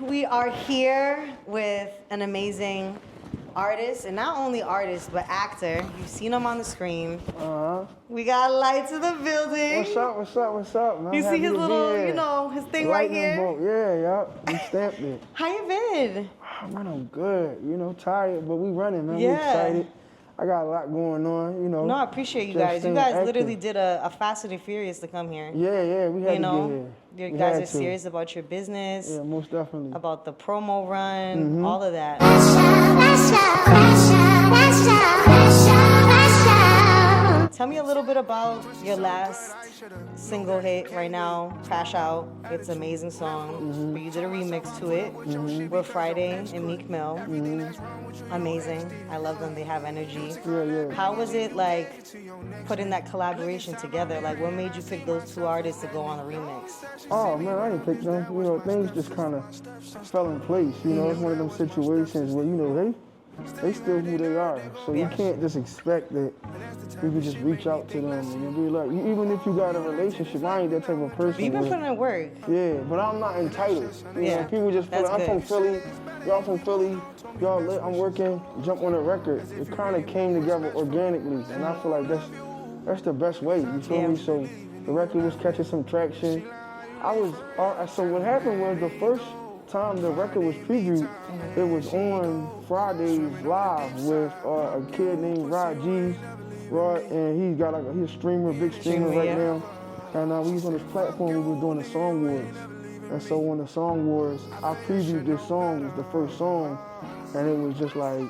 we are here with an amazing artist, and not only artist, but actor. You've seen him on the screen. We got Lihtz in the building. What's up, man? You see his little, you know, his thing right here? Bolt. Yeah, we stamped it. How you been? Oh, man, I'm good. You know, tired, but we running, man. Yeah. We excited. I got a lot going on, you know. No, I appreciate you guys. You guys literally did a Fast and Furious to come here. Yeah, we had to get here. You guys are serious about your business. Yeah, most definitely. About the promo run, all of that. Tell me a little bit about your last single hit right now, Crash Out. It's an amazing song, but you did a remix to it with Fridayy and Meek Mill. Amazing. I love them. They have energy. Yeah. How was it like putting that collaboration together? Like, what made you pick those two artists to go on the remix? Oh, man, I didn't pick them. You know, things just kind of fell in place. You know, it's one of them situations where, you know, they still who they are. So you can't just expect that you can just reach out to them and be like, even if you got a relationship, I ain't that type of person. You've been putting in work. Yeah, but I'm not entitled. You know, people just feel like, I'm from Philly, y'all from Philly, y'all lit, I'm working, jump on a record. It kind of came together organically, and I feel like that's the best way, you feel me? So the record was catching some traction. So what happened was the first time the record was previewed, it was on Friday's Live with a kid named Rod, and he's a streamer, big streamer right now. And we was on his platform, we were doing the Song Wars. And so on the Song Wars, I previewed this song, it was the first song, and it was just like,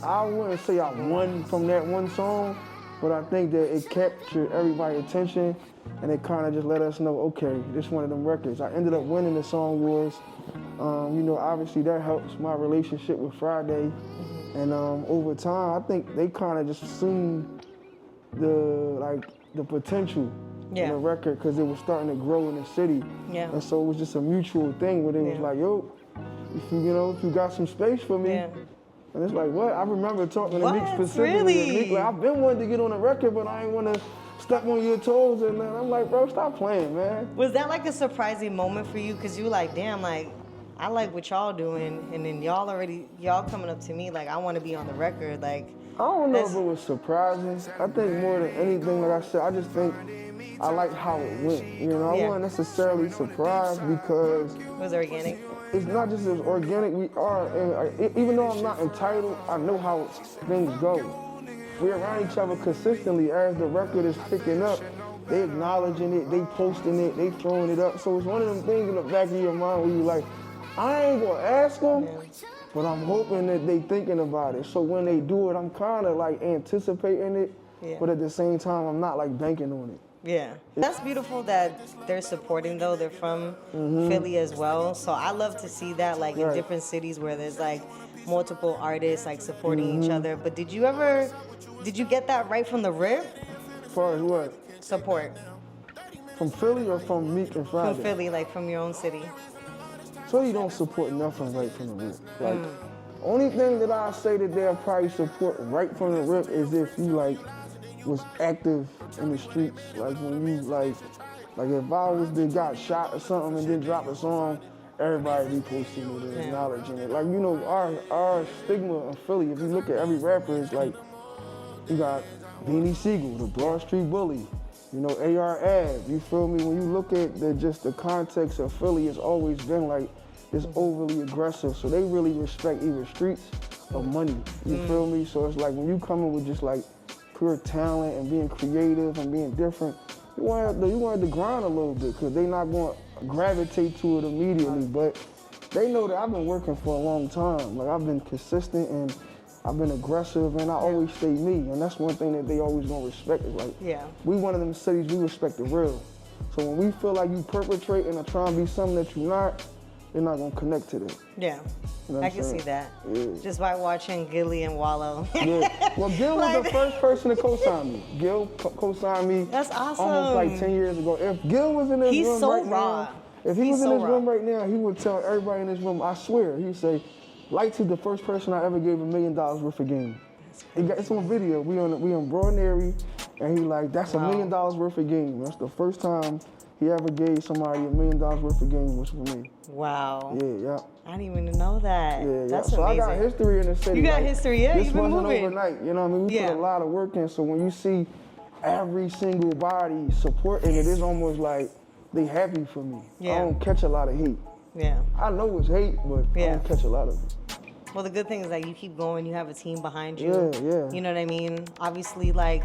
I wouldn't say I won from that one song, but I think that it captured everybody's attention, and it kind of just let us know, okay, this is one of them records. I ended up winning the Song Wars. You know, obviously that helps my relationship with Fridayy. And over time, I think they kind of just assumed the potential in the record because it was starting to grow in the city. Yeah. And so it was just a mutual thing where they was like, yo, if you got some space for me. Yeah. And it's like, what? I remember talking to Meek specifically. Really? Meek, like, I've been wanting to get on a record, but I ain't want to step on your toes. And then I'm like, bro, stop playing, man. Was that like a surprising moment for you? Because you were like, damn, like, I like what y'all doing, and then y'all coming up to me like, I want to be on the record, like. I don't know if it was surprising. I think more than anything, like I said, I just think I like how it went. You know, I wasn't necessarily surprised because it was organic. It's not just as organic we are, and even though I'm not entitled, I know how things go. We're around each other consistently as the record is picking up. They acknowledging it, they posting it, they throwing it up. So it's one of them things in the back of your mind where you like, I ain't gonna ask them, but I'm hoping that they thinking about it. So when they do it, I'm kind of like anticipating it, but at the same time, I'm not like banking on it. Yeah. That's beautiful that they're supporting, though. They're from Philly as well. So I love to see that, like, in different cities where there's, like, multiple artists, like, supporting each other. But did you get that right from the rip? As far as what? Support. From Philly or from Meek and Fridayy? From Philly, like, from your own city. Philly don't support nothing right from the rip. Like, only thing that I say that they'll probably support right from the rip is if you, like, was active in the streets. Like when you like if I got shot or something and then drop a song, everybody be posting it and acknowledging it. Like, you know, our stigma in Philly, if you look at every rapper, it's like you got Beanie Siegel, the Broad Street Bully, you know, AR Ab, you feel me? When you look at the context of Philly, it's always been like this overly aggressive. So they really respect either streets or money. You feel me? So it's like when you come in with just like pure talent and being creative and being different, you want to grind a little bit because they're not going to gravitate to it immediately. But they know that I've been working for a long time. Like, I've been consistent and I've been aggressive and I always stay me. And that's one thing that they always going to respect is like, we one of them cities, we respect the real. So when we feel like you perpetrating or trying to be something that you're not, they're not going to connect to that. Yeah. You know I can see that. Yeah. Just by watching Gilly and Wallow. Well, Gil was the first person to co-sign me. Gil co-signed me. That's awesome. Almost like 10 years ago. If Gil was in this room so right raw. now, if he was in this room right now, he would tell everybody in this room, I swear, he'd say, Lihtz is the first person I ever gave $1 million worth of game. It's on video. We on Broad and Airy. And he like, that's $1 million worth of game. That's the first time he ever gave somebody $1 million worth of game was for me. Wow. Yeah. I didn't even know that. Yeah. That's so amazing. I got history in the city. You got history, yeah. This You've been wasn't moving overnight. You know what I mean? We put a lot of work in. So when you see every single body supporting it, it's almost like they happy for me. Yeah. I don't catch a lot of hate. Yeah. I know it's hate, but I don't catch a lot of it. Well, the good thing is that you keep going. You have a team behind you. Yeah. You know what I mean? Obviously, like,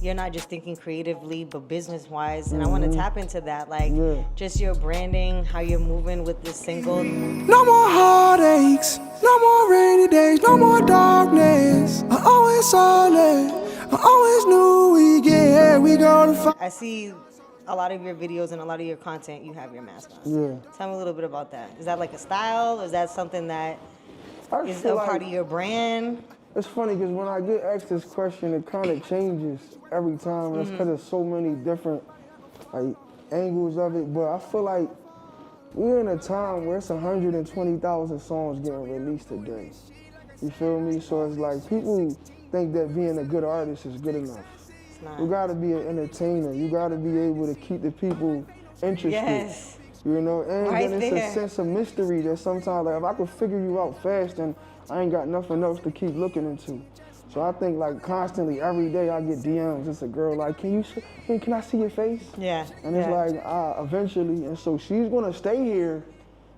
you're not just thinking creatively, but business-wise. And I want to tap into that. Like, just your branding, how you're moving with this single. No more heartaches, no more rainy days, no more darkness. I always saw it. I always knew we get here, we gonna fight. I see a lot of your videos and a lot of your content, you have your mask on. Yeah. Tell me a little bit about that. Is that like a style? Is that something that is a part of your brand? It's funny because when I get asked this question, it kind of changes every time. That's because there's so many different like angles of it. But I feel like we're in a time where it's 120,000 songs getting released a day. You feel me? So it's like people think that being a good artist is good enough. It's not. You gotta be an entertainer. You gotta be able to keep the people interested. Yes. You know, and Right then it's there. a sense of mystery that sometimes, like, if I could figure you out fast, then I ain't got nothing else to keep looking into. So I think, like, constantly, every day I get DMs. It's a girl like, can I see your face? Yeah. And it's like, eventually. And so she's gonna stay here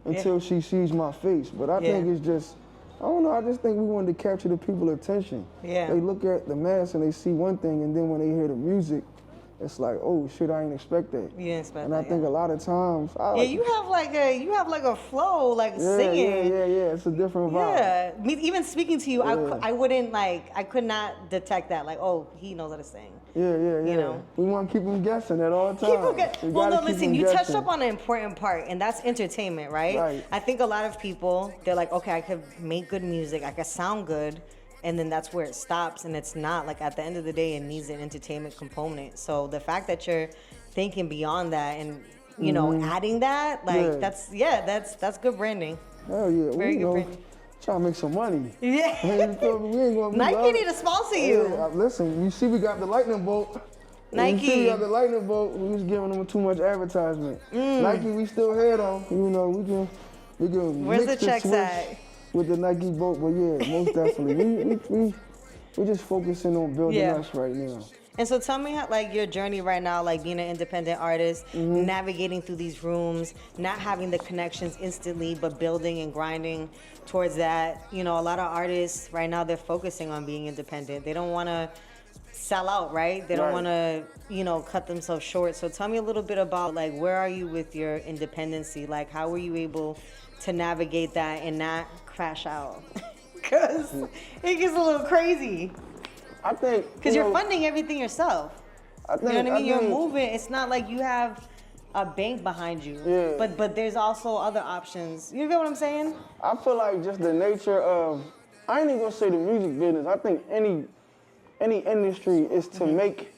until she sees my face. But I think it's just, I don't know, I just think we wanted to capture the people's attention. Yeah. They look at the mask and they see one thing, and then when they hear the music, it's like, oh shit, I didn't expect that. You didn't expect and that. I think a lot of times, you have like a flow, like singing. Yeah. It's a different vibe. Yeah. Me, even speaking to you, I wouldn't I could not detect that. Like, oh, he knows how to sing. Yeah. You know? We want to keep them guessing at all times. Well, no, listen, you touched up on an important part, and that's entertainment, right? I think a lot of people, they're like, okay, I could make good music, I could sound good, and then that's where it stops, and it's not. Like, at the end of the day, it needs an entertainment component. So the fact that you're thinking beyond that and, you know, adding that, like, that's good branding. Hell yeah. Very good branding. Trying to make some money. Yeah. We ain't gonna Nike need to sponsor you. Listen, you see we got the lightning bolt. Nike. You see we got the lightning bolt. We was giving them too much advertisement. Nike, we still here though. You know, we can Where's mix the checks switch at? with the Nike bolt, but yeah, most definitely. we just focusing on building us right now. And so tell me how, like, your journey right now, like being an independent artist, navigating through these rooms, not having the connections instantly, but building and grinding towards that. You know, a lot of artists right now, they're focusing on being independent. They don't want to sell out, right? They don't want to, you know, cut themselves short. So tell me a little bit about, like, where are you with your independency? Like, how were you able to navigate that and not crash out? Because it gets a little crazy. I think because you're funding everything yourself. You know what I mean? You're moving. It's not like you have a bank behind you. Yeah. But there's also other options. You get what I'm saying? I feel like just the nature of, I ain't even gonna say the music business. I think any industry is to make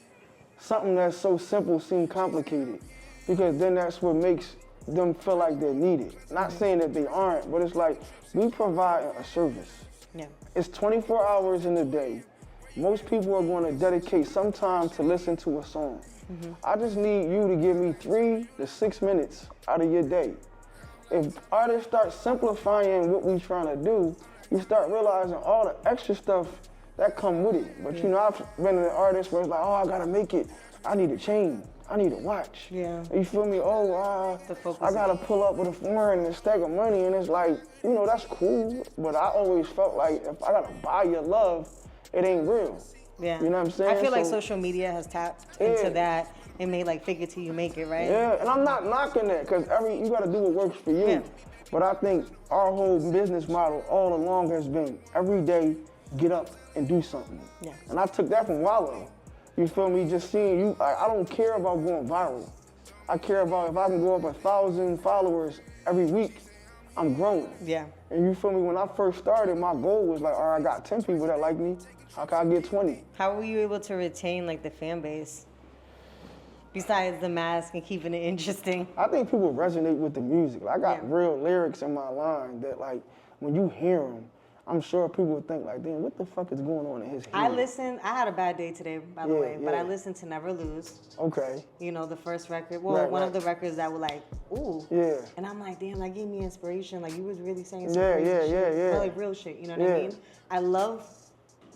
something that's so simple seem complicated, because then that's what makes them feel like they're needed. Not saying that they aren't, but it's like we provide a service. Yeah. It's 24 hours in a day. Most people are going to dedicate some time to listen to a song. I just need you to give me 3 to 6 minutes out of your day. If artists start simplifying what we're trying to do, you start realizing all the extra stuff that come with it. But you know, I've been an artist where it's like, oh, I gotta make it. I need a chain. I need a watch. Yeah. You feel me? Oh, I gotta pull up with a foreign and a stack of money, and it's like, you know, that's cool. But I always felt like if I gotta buy your love, it ain't real. Yeah. You know what I'm saying? I feel like social media has tapped into that and made like fake it till you make it, right? Yeah, and I'm not knocking that, because you gotta do what works for you. Yeah. But I think our whole business model all along has been every day get up and do something. Yeah. And I took that from Wallow. You feel me? Just seeing you, I don't care about going viral. I care about if I can go up 1,000 followers every week, I'm growing. Yeah. And you feel me? When I first started, my goal was like, all right, I got 10 people that like me. How can I get 20? How were you able to retain like the fan base? Besides the mask and keeping it interesting. I think people resonate with the music. I got real lyrics in my line that, like, when you hear them, I'm sure people would think like, damn, what the fuck is going on in his head? I had a bad day today, by the way, but I listened to Never Lose. Okay. You know, the first record. Well, one of the records that were like, ooh. Yeah. And I'm like, damn, that gave me inspiration. Like, you was really saying some crazy shit. Yeah. Like, real shit, you know what I mean? I love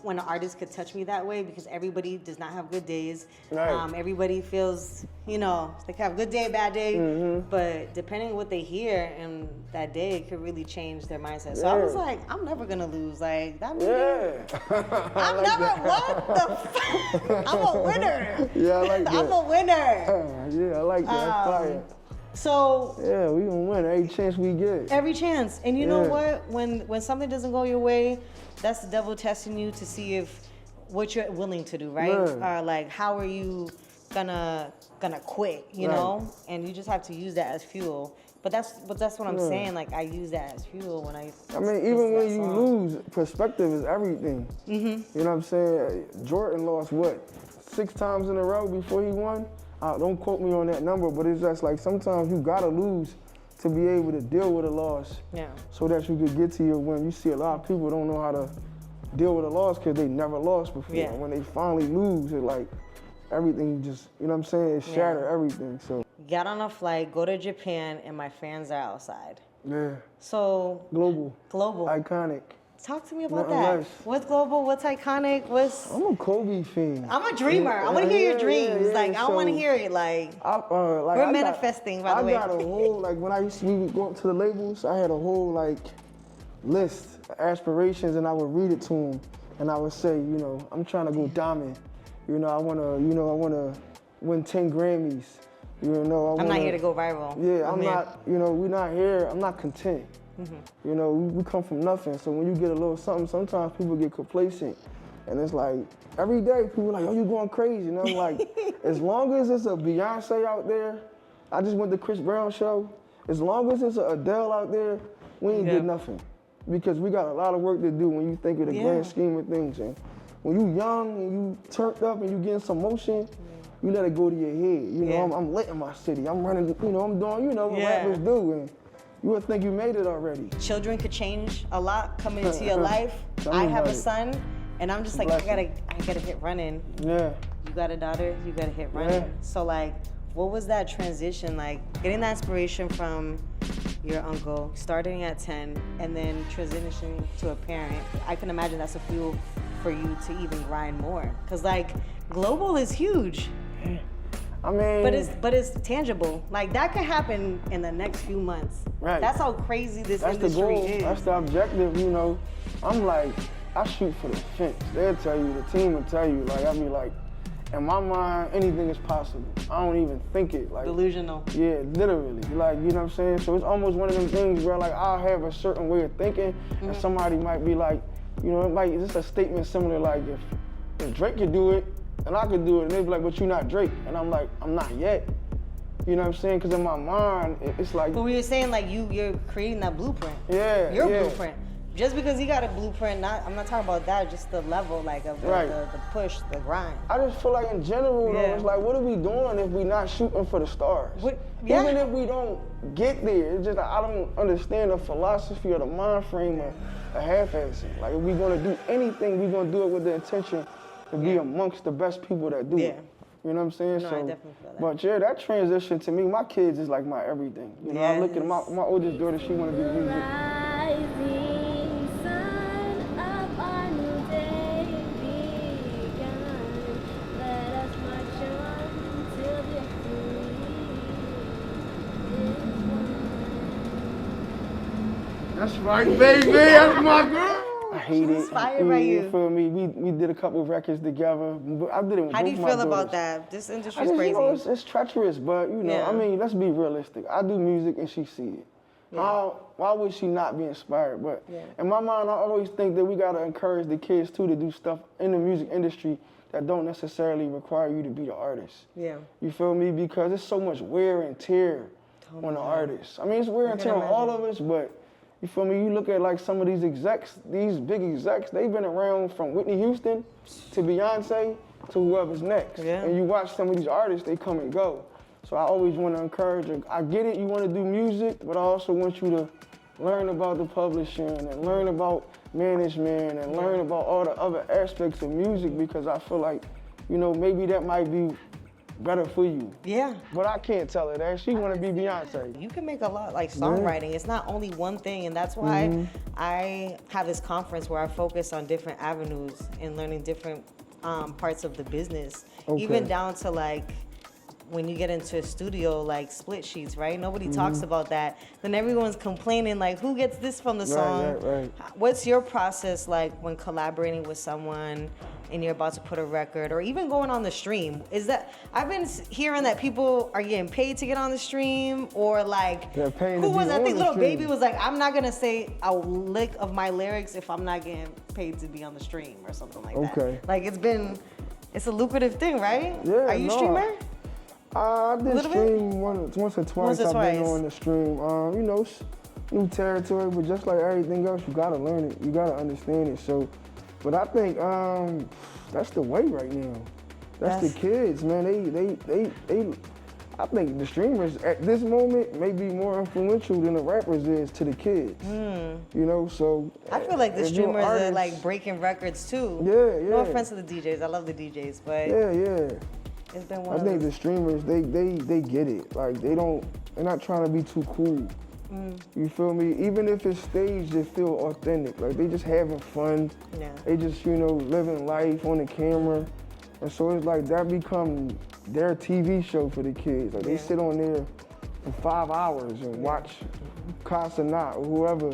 when an artist could touch me that way because everybody does not have good days. Right. Everybody feels, you know, they can have good day, bad day, but depending on what they hear and that day, it could really change their mindset. So I was like, I'm never gonna lose. Like, that means I'm never, what the fuck? I'm a winner. Yeah, I like that. I'm a winner. Yeah, I like that. That's fire. So yeah, we gonna win every chance we get. Every chance. And you know what? When something doesn't go your way, that's the devil testing you to see if what you're willing to do, right? Like, how are you gonna quit, you know? And you just have to use that as fuel. But that's what I'm saying. Like, I use that as fuel when I mean, even when you lose, perspective is everything. You know what I'm saying? Jordan lost what, 6 times in a row before he won? Don't quote me on that number, but it's just like sometimes you gotta lose to be able to deal with a loss, so that you could get to your win. You see a lot of people don't know how to deal with a loss because they never lost before. When they finally lose, it's like everything just, you know what I'm saying, it shatter everything. So got on a flight, go to Japan, and my fans are outside. Yeah. So global. Iconic. Talk to me about that. What's global? What's iconic? I'm a Kobe fan. I'm a dreamer. I want to hear your dreams. Like, I want to hear it. Like, we're manifesting, by the way. I got a whole, like, when we would go up to the labels, I had a whole, like, list of aspirations, and I would read it to them, and I would say, you know, I'm trying to go diamond. You know, I want to win 10 Grammys. You know, I'm not here to go viral. Yeah, I'm not, you know, we're not here. I'm not content. You know, we come from nothing. So when you get a little something, sometimes people get complacent. And it's like, every day people are like, oh, you going crazy. And I'm like, as long as it's a Beyonce out there, I just went to Chris Brown show. As long as it's a Adele out there, we ain't did nothing. Because we got a lot of work to do when you think of the grand scheme of things. And when you young and you turned up and you getting some motion, you let it go to your head. You know, I'm lit in my city. I'm running, you know, I'm doing, you know, what rappers do. And you would think you made it already. Children could change a lot coming into your life. I have a son, and I'm just like, I gotta hit running. Yeah. You got a daughter, you gotta hit running. So like, what was that transition like? Getting that inspiration from your uncle, starting at 10, and then transitioning to a parent. I can imagine that's a fuel for you to even grind more. Cause like, global is huge. I mean, but it's tangible. Like, that could happen in the next few months. Right. That's how crazy this industry is. That's the goal. Is. That's the objective. You know, I'm like, I shoot for the fence. They'll tell you, the team will tell you. Like, I be like, in my mind, anything is possible. I don't even think it. Like, delusional. Yeah, literally. Like, you know what I'm saying? So it's almost one of them things where like I'll have a certain way of thinking, and somebody might be like, you know, it might just a statement similar like if Drake could do it, and I could do it, and they'd be like, but you're not Drake. And I'm like, I'm not yet. You know what I'm saying? Because in my mind, it's like... But we were saying like you're creating that blueprint. Yeah, Your blueprint. Just because he got a blueprint, I'm not talking about that, just the level, like, of the push, the grind. I just feel like in general, though, it's like, what are we doing if we're not shooting for the stars? Even if we don't get there, it's just, I don't understand the philosophy or the mind frame of half-assing. Like, if we're gonna do anything, we're gonna do it with the intention to be amongst the best people that do it. You know what I'm saying? No, I definitely feel that. But yeah, that transition to me, my kids is like my everything. You know, I look at my oldest daughter, she wanna do music. That's right, baby. That's my girl. I hate it. Inspired by you. You feel me? We did a couple of records together. I did it with How do both you my feel daughters. about that? This industry's crazy. You know, it's treacherous, but you know, I mean, let's be realistic. I do music and she see it. Why would she not be inspired? But in my mind, I always think that we gotta encourage the kids too to do stuff in the music industry that don't necessarily require you to be the artist. You feel me? Because there's so much wear and tear on the artist. I mean, it's wear and tear on all of us, but you feel me? You look at like some of these execs, these big execs, they've been around from Whitney Houston to Beyonce to whoever's next. And you watch some of these artists, they come and go. So I always want to encourage her. I get it, you want to do music, but I also want you to learn about the publishing and learn about management and learn about all the other aspects of music, because I feel like, you know, maybe that might be better for you. Yeah. But I can't tell her that. She want to be Beyonce. You can make a lot, like songwriting. It's not only one thing, and that's why I have this conference where I focus on different avenues and learning different parts of the business, even down to like when you get into a studio, like split sheets, right? Nobody talks about that. Then everyone's complaining, like, who gets this from the song? Right. What's your process like when collaborating with someone and you're about to put a record, or even going on the stream? Is that, I've been hearing that people are getting paid to get on the stream, or like, they're paying who to was, be I on think the Lil stream. Baby was like, I'm not gonna say a lick of my lyrics if I'm not getting paid to be on the stream or something like that. Okay. Like it's a lucrative thing, right? Yeah, Are you a streamer? I did little bit? stream once or twice. I've been on the stream. You know, new territory, but just like everything else, you gotta learn it. You gotta understand it. So, but I think that's the way right now. That's the kids, man. They. I think the streamers at this moment may be more influential than the rappers is to the kids. You know, so I feel like the if you're streamers an are artist- like breaking records too. Yeah. No offense to the DJs, I love the DJs, but Yeah. it's been I one think of the those. streamers, they get it. Like they're not trying to be too cool. You feel me? Even if it's staged, they feel authentic. Like they just having fun. Yeah. They just, you know, living life on the camera. And so it's like that become their TV show for the kids. Like they sit on there for 5 hours and watch Casanat or whoever,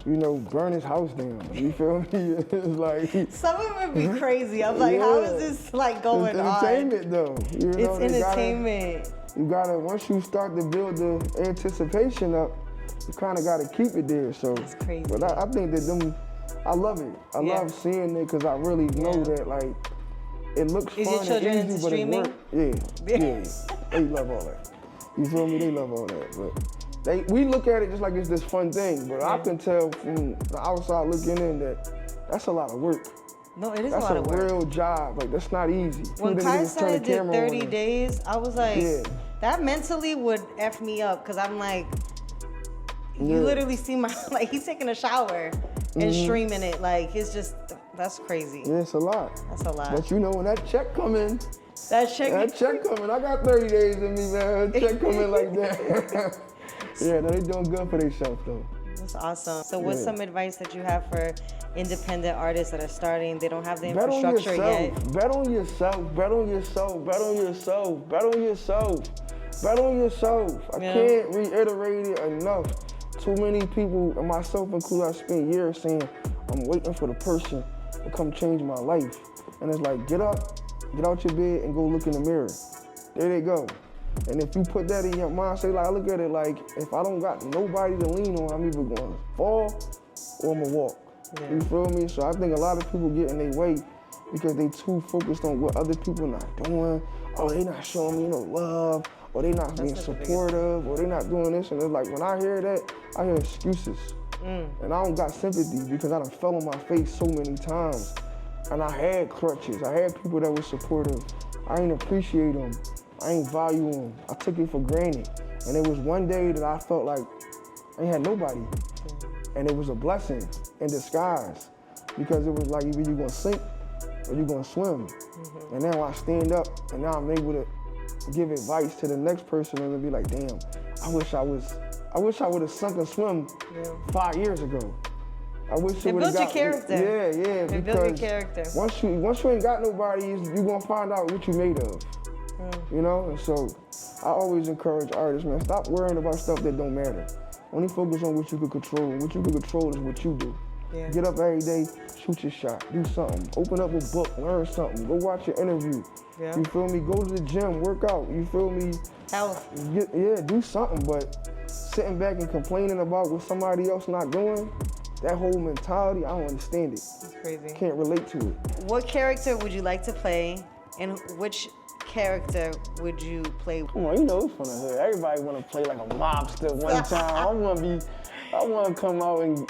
you know, burn his house down. You feel me? It's like Some of it be crazy. I'm like, how is this like going it's on? entertainment though. You know, It's they entertainment. You gotta, once you start to build the anticipation up, you kind of gotta keep it there. So, That's crazy. But I think that I love it. I love seeing it because I really know that like it looks Is fun your children and into easy, but streaming? it works. Yeah. They love all that. You feel me? They love all that. But we look at it just like it's this fun thing, but I can tell from the outside looking in that that's a lot of work. No, it is That's a lot of work. real job. Like that's not easy. When People Kai just turn said the did camera 30 on and- days, I was like, Yeah. that mentally would F me up, because I'm like, you literally see my, like he's taking a shower and streaming it. Like it's just, that's crazy. Yeah, it's a lot. That's a lot. But you know when that check come in, That check coming. I got 30 days in me, man. That check coming like that. Yeah, no, they doing good for themselves though. That's awesome. So what's some advice that you have for independent artists that are starting, they don't have the infrastructure yet? Bet on yourself. Bet on yourself. Bet on yourself. Bet on yourself. Bet on yourself. I can't reiterate it enough. Too many people, and myself included, I spent years saying, I'm waiting for the person to come change my life. And it's like, get up, get out your bed and go look in the mirror. There they go. And if you put that in your mind, say like, I look at it like, if I don't got nobody to lean on, I'm either going to fall or I'm going to walk. Yeah. You feel me? So I think a lot of people get in their way because they too focused on what other people not doing. Oh, they not showing me no love, or they not being supportive, or they not doing this. And it's like, when I hear that, I hear excuses. And I don't got sympathy because I done fell on my face so many times. And I had crutches. I had people that were supportive. I ain't appreciate them. I ain't value them. I took it for granted. And it was one day that I felt like I ain't had nobody. And it was a blessing in disguise because it was like either you gonna sink or you gonna swim. And now I stand up and now I'm able to give advice to the next person and be like, damn, I wish I would have sunk and swim 5 years ago. I wish it would have got built your character. Yeah. It built your character. Once you ain't got nobody, you gonna find out what you made of. You know? And so I always encourage artists, man, stop worrying about stuff that don't matter. Only focus on what you can control. What you can control is what you do. Yeah. Get up every day, shoot your shot, do something. Open up a book, learn something. Go watch an interview. Yeah. You feel me? Go to the gym, work out. You feel me? Health. Do something. But sitting back and complaining about what somebody else not doing, that whole mentality, I don't understand it. It's crazy. Can't relate to it. What character would you like to play, and which character would you play? Come on, you know it's from the hood. Everybody want to play like a mobster one time. I want to come out and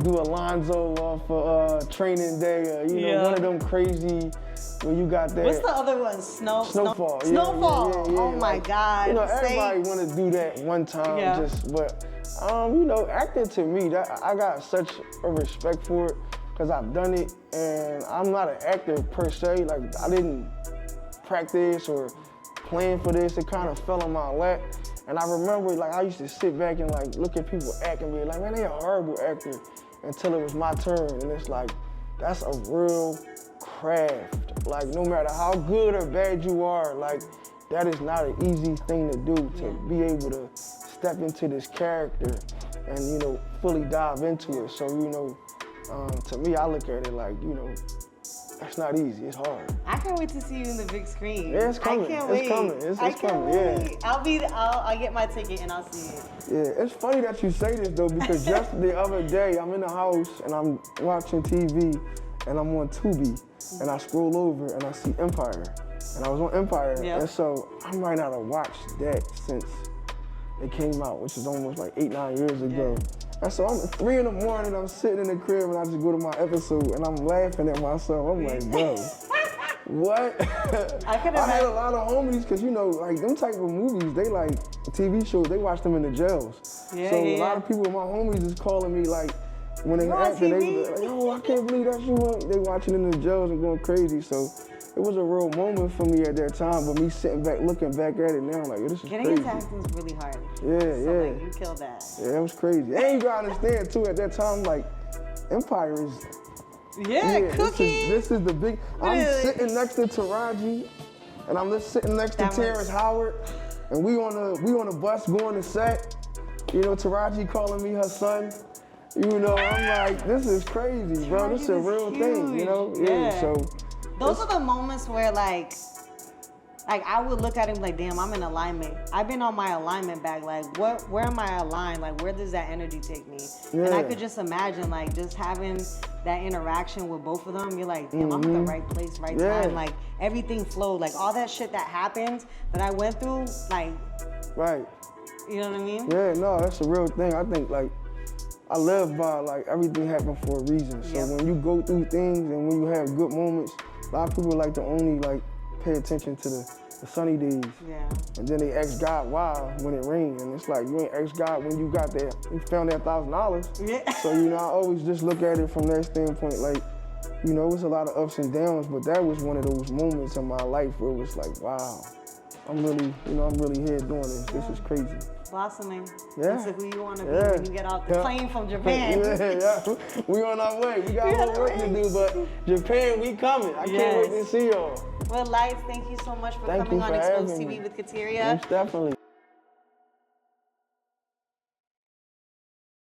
do Alonzo off of Training Day, you know, one of them crazy. When you got that. What's the other one? Snowfall. Yeah, Snowfall. Yeah. Oh my God. You know, everybody want to do that one time. But you know, acting to me, I got such a respect for it because I've done it, and I'm not an actor per se. Like I didn't practice or plan for this. It kind of fell in my lap. And I remember, like, I used to sit back and like look at people act and be like, man, they a horrible actor, until it was my turn. And it's like, that's a real craft. Like, no matter how good or bad you are, like, that is not an easy thing to do, to be able to step into this character and, you know, fully dive into it. So, you know, to me, I look at it like, you know, that's not easy, it's hard. I can't wait to see you in the big screen. Yeah, it's coming. I can't wait. It's coming. It's coming. Wait. I'll get my ticket and I'll see it. Yeah, it's funny that you say this though, because just the other day, I'm in the house and I'm watching TV and I'm on Tubi and I scroll over and I see Empire. And I was on Empire, and so I might not have watched that since it came out, which is almost like 8-9 years ago. And so I'm at 3 in the morning, I'm sitting in the crib and I just go to my episode and I'm laughing at myself. I'm like, bro, what? I had a lot of homies, cause you know, like them type of movies, they like TV shows, they watch them in the jails. So a lot of people, my homies is calling me like, when they acting, they be like, oh, I can't believe that you want. They watching in the jails and going crazy. So it was a real moment for me at that time, but me sitting back, looking back at it now, like, this is Getting crazy. into acting is really hard. Like, you killed that. Yeah, that was crazy. And you gotta understand too, at that time, like, Empire is, Cookie. This is the big, I'm sitting next to Taraji, and I'm just sitting next to Terrence Howard, and we on a bus going to set, you know, Taraji calling me her son. You know, I'm like, this is crazy, bro. This is a real thing, you know? So. Those are the moments where like I would look at him like, damn, I'm in alignment. I've been on my alignment bag, like where am I aligned? Like where does that energy take me? And I could just imagine like just having that interaction with both of them. You're like, damn, I'm at the right place, right time. Like everything flowed. Like all that shit that happened that I went through, like you know what I mean? Yeah, no, that's a real thing. I think like I live by like everything happened for a reason. So when you go through things and when you have good moments, a lot of people like to only like pay attention to the sunny days. And then they ask God why when it rained. And it's like, you ain't ask God when you got that, you found that $1,000. So, you know, I always just look at it from that standpoint, like, you know, it was a lot of ups and downs, but that was one of those moments in my life where it was like, wow, I'm really here doing this. This is crazy. Blossoming into who you want to be when you get off the plane from Japan. We on our way. We got more work to do, but Japan, we coming. I can't wait to see y'all. Well, Lihtz, thank you so much for coming on Expozedtv with Katiria. Most definitely.